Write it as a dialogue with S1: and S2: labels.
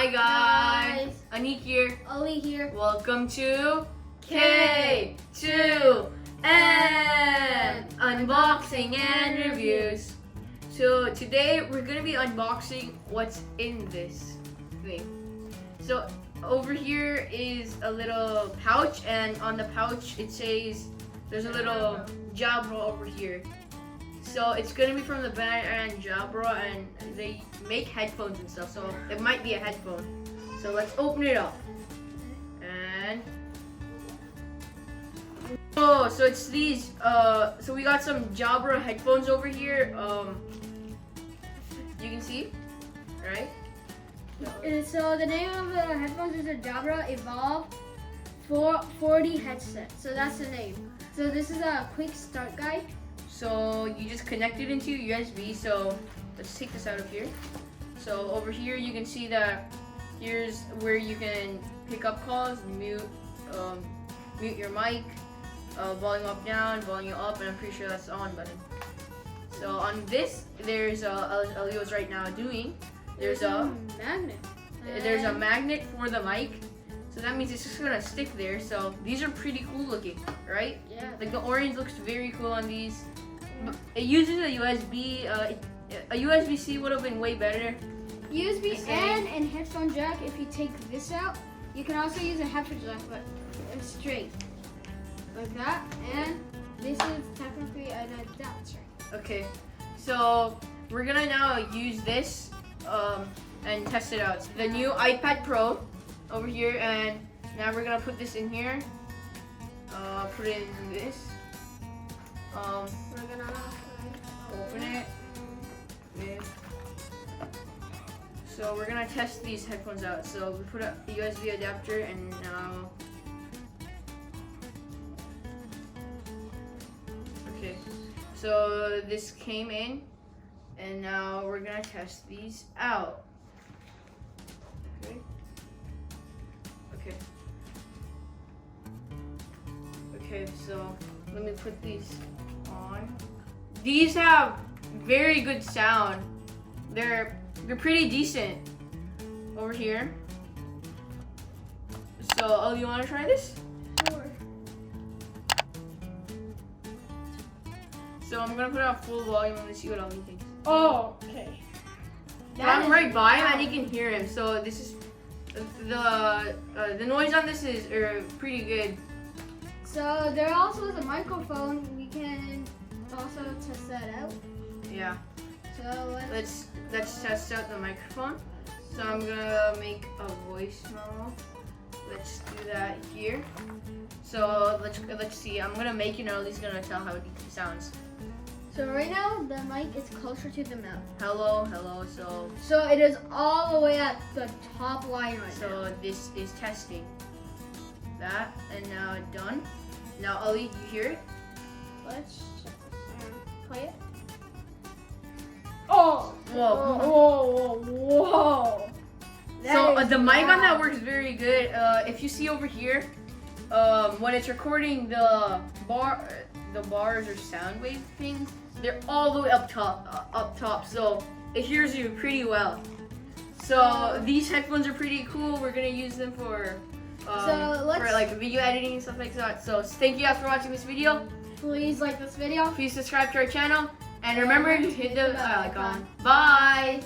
S1: Hi guys! Anik here.
S2: Ali here.
S1: Welcome to K2M Unboxing and Reviews. So today we're gonna be unboxing what's in this thing. So over here is a little pouch, and on the pouch it says there's a little Jabra over here. So it's gonna be from the brand Jabra, and they make headphones and stuff, so it might be a headphone. So let's open it up. And oh, so it's these. So we got some Jabra headphones over here. You can see, right?
S2: So the name of the headphones is a Jabra Evolve 440 headset. So that's the name. So this is a quick start guide.
S1: So you just connect it into USB. So let's take this out of here. So over here you can see that here's where you can pick up calls, mute your mic, volume up, down, volume up, and I'm pretty sure that's the on button. So on this, there's Elio's right now doing. There's a
S2: magnet.
S1: There's a magnet for the mic. So that means it's just gonna stick there. So these are pretty cool looking, right?
S2: Yeah.
S1: Like the orange looks very cool on these. It uses a USB. A USB-C would have been way better.
S2: USB and headphone jack. If you take this out, you can also use a headphone jack, but straight like that. And this is technically an adapter.
S1: Okay, so we're gonna now use this and test it out. The new iPad Pro over here, and now we're gonna put this in here. Put it in this.
S2: We're gonna
S1: Open it. Okay. So we're gonna test these headphones out. So we put a USB adapter, and now. Okay. So this came in, and now we're gonna test these out. Okay. Okay. Okay, so let me put these on. These have very good sound. They're pretty decent over here. So, oh, you want to try this?
S2: Sure.
S1: So I'm gonna put out full volume and see what Ollie thinks.
S2: Oh, okay.
S1: I'm right by him and he can hear him. So this is the noise on this is pretty good.
S2: So there also is a microphone. We can also test that out.
S1: Yeah.
S2: So
S1: Let's test out the microphone. So I'm gonna make a voice memo. Let's do that here. So let's see. I'm gonna make it, and Ollie's gonna tell how it sounds.
S2: So right now the mic is closer to the mouth.
S1: Hello.
S2: So it is all the way at the top line right now.
S1: So this is testing that, and now done. Now Ollie, you hear it?
S2: Let's check this and play it. Oh!
S1: Whoa.
S2: Whoa!
S1: So the mic on that works very good. If you see over here, when it's recording the bars or sound wave things, they're all the way up top. So it hears you pretty well. So these headphones are pretty cool. We're gonna use them for like video editing and stuff like that. So thank you guys for watching this video.
S2: Please like this video.
S1: Please subscribe to our channel, and remember to hit the bell icon. Bye.